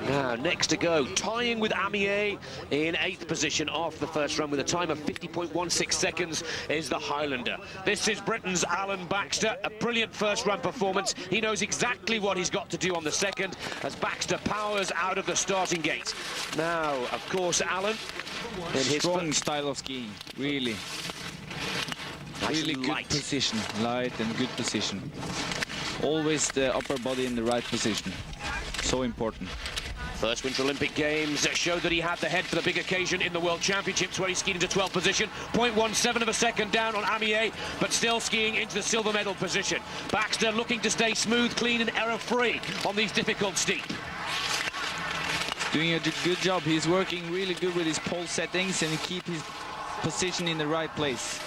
Now, next to go, tying with Amier in 8th position after the first run with a time of 50.16 seconds is the Highlander. This is Britain's Alan Baxter, a brilliant first run performance. He knows exactly what he's got to do on the second as Baxter powers out of the starting gate. Now, of course, Alan, in his strong style of skiing, really. Nice really good light. Position, light and good position. Always the upper body in the right position. So important. First Winter Olympic Games showed that he had the head for the big occasion in the World Championships where he skied into 12th position, 0.17 of a second down on Amier, but still skiing into the silver medal position. Baxter looking to stay smooth, clean and error-free on these difficult steep. Doing a good job. He's working really good with his pole settings and keep his position in the right place.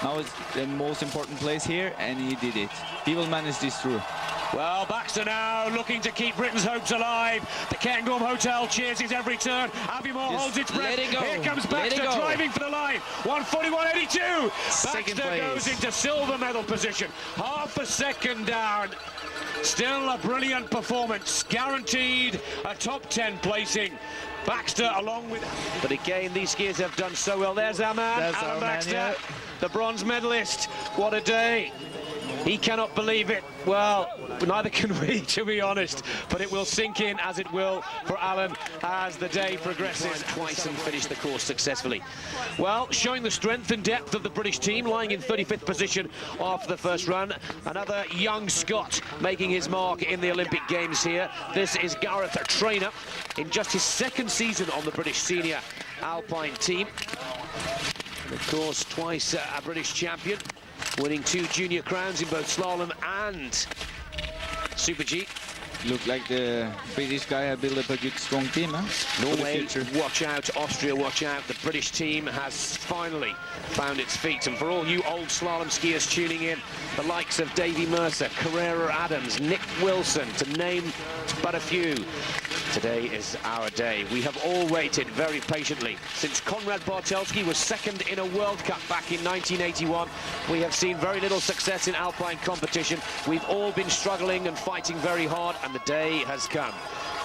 Now it's the most important place here, and he did it. He will manage this through. Well, Baxter now looking to keep Britain's hopes alive. The Cairngorm Hotel cheers his every turn. Aviemore holds its breath. Here comes Baxter driving for the line. 1:41.82. Baxter goes into silver medal position. Half a second down. Still a brilliant performance. Guaranteed a top 10 placing. Baxter along with... But again, these skiers have done so well. There's our man, Alan Baxter, the bronze medalist. What a day. He cannot believe it. Well, neither can we, to be honest. But it will sink in, as it will for Alan, as the day progresses. Twice and finished the course successfully. Well, showing the strength and depth of the British team, lying in 35th position after the first run. Another young Scot making his mark in the Olympic Games here. This is Gareth Traynor in just his second season on the British senior Alpine team. And of course, twice a British champion, winning 2 junior crowns in both slalom and Super G. Looked like the British guy had built up a good, strong team, huh? Norway, watch out. Austria, watch out. The British team has finally found its feet. And for all you old slalom skiers tuning in, the likes of Davy Mercer, Carrera Adams, Nick Wilson, to name but a few. Today is our day. We have all waited very patiently. Since Konrad Bartelski was second in a World Cup back in 1981, we have seen very little success in Alpine competition. We've all been struggling and fighting very hard, and the day has come.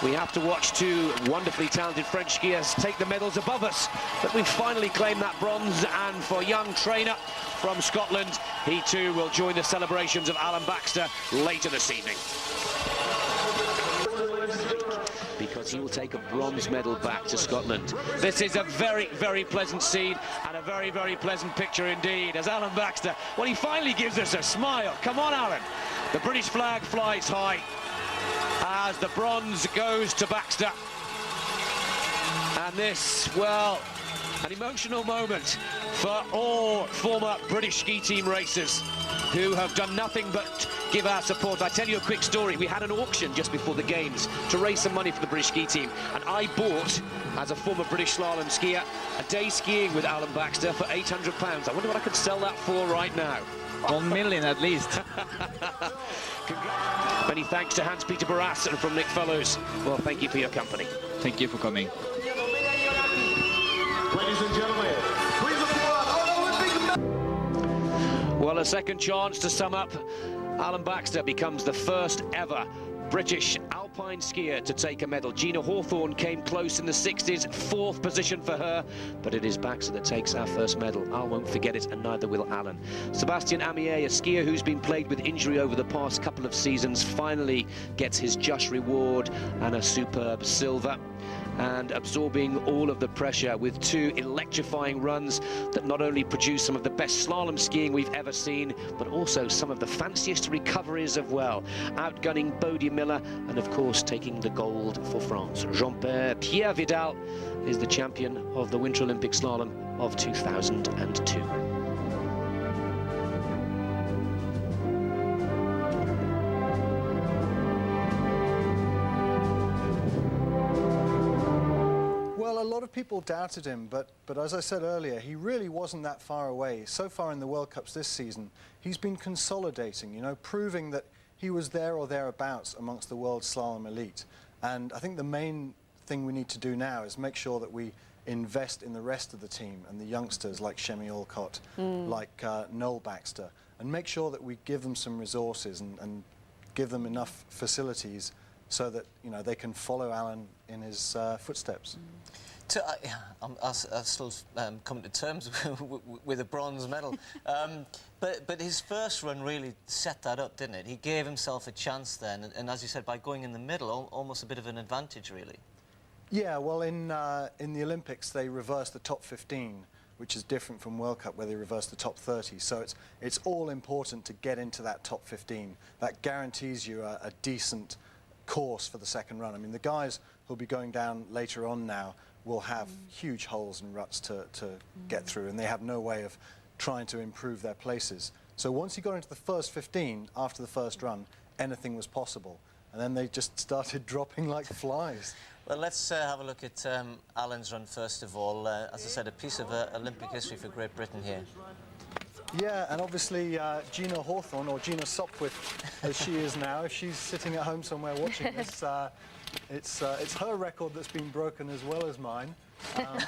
We have to watch 2 wonderfully talented French skiers take the medals above us, but we've finally claimed that bronze. And for young Traynor from Scotland, he too will join the celebrations of Alan Baxter later this evening, because he will take a bronze medal back to Scotland. This is a very, very pleasant scene and a very, very pleasant picture indeed, as Alan Baxter, well, he finally gives us a smile. Come on, Alan. The British flag flies high as the bronze goes to Baxter. And this, well, an emotional moment for all former British ski team racers who have done nothing but give our support. I tell you a quick story. We had an auction just before the Games to raise some money for the British ski team, and I bought, as a former British slalom skier, a day skiing with Alan Baxter for £800. I wonder what I could sell that for right now. 1 million at least. Many thanks to Hans-Peter Barras and from Nick Fellows. Well, thank you for your company. Thank you for coming. Ladies and gentlemen, please applaud. Well, a second chance to sum up. Alan Baxter becomes the first ever British alpine skier to take a medal. Gina Hawthorne came close in the 60s, 4th position for her, but it is Baxter that takes our first medal. I won't forget it, and neither will Alan. Sébastien Amier, a skier who's been plagued with injury over the past couple of seasons, finally gets his just reward and a superb silver, and absorbing all of the pressure with 2 electrifying runs that not only produce some of the best slalom skiing we've ever seen, but also some of the fanciest recoveries as well. Outgunning Bodie Miller and, of course, taking the gold for France. Jean-Pierre Vidal is the champion of the Winter Olympic Slalom of 2002. A lot of people doubted him, but as I said earlier, he really wasn't that far away. So far in the World Cups this season, he's been consolidating, you know, proving that he was there or thereabouts amongst the world slalom elite. And I think the main thing we need to do now is make sure that we invest in the rest of the team and the youngsters like Shemi Alcott, like Noel Baxter, and make sure that we give them some resources and give them enough facilities so that, you know, they can follow Alan in his footsteps. I'm still coming to terms with a bronze medal. But his first run really set that up, didn't it? He gave himself a chance then, and as you said, by going in the middle, almost a bit of an advantage, really. Yeah, well, in the Olympics, they reverse the top 15, which is different from World Cup, where they reverse the top 30. So it's all important to get into that top 15. That guarantees you a decent course for the second run. I mean, the guys who'll be going down later on now will have huge holes and ruts to get through, and they have no way of trying to improve their places. So once he got into the first 15 after the first run, anything was possible. And then they just started dropping like flies. Well, let's have a look at Alan's run first of all. As I said, a piece of Olympic history for Great Britain here. Yeah, and obviously Gina Hawthorne, or Gina Sopwith as she is now, if she's sitting at home somewhere watching this, it's her record that's been broken as well as mine.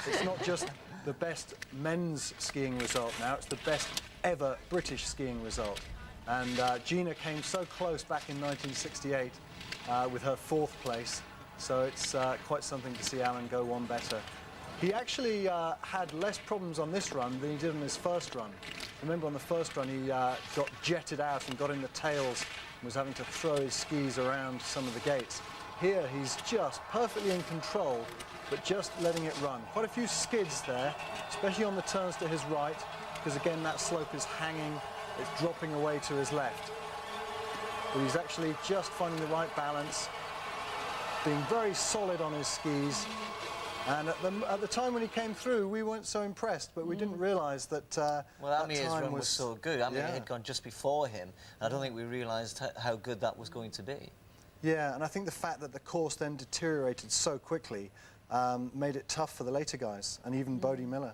It's not just the best men's skiing result now, it's the best ever British skiing result. And Gina came so close back in 1968 with her 4th place, so it's quite something to see Alan go one better. He actually had less problems on this run than he did on his first run. Remember, on the first run he got jetted out and got in the tails and was having to throw his skis around some of the gates. Here he's just perfectly in control, but just letting it run. Quite a few skids there, especially on the turns to his right, because again that slope is hanging, it's dropping away to his left. But he's actually just finding the right balance, being very solid on his skis. And at the time when he came through, we weren't so impressed, but we didn't realise that well, Amir's run was so good. Amir had gone just before him. I don't think we realised how good that was going to be. Yeah, and I think the fact that the course then deteriorated so quickly made it tough for the later guys, and even Bodie Miller.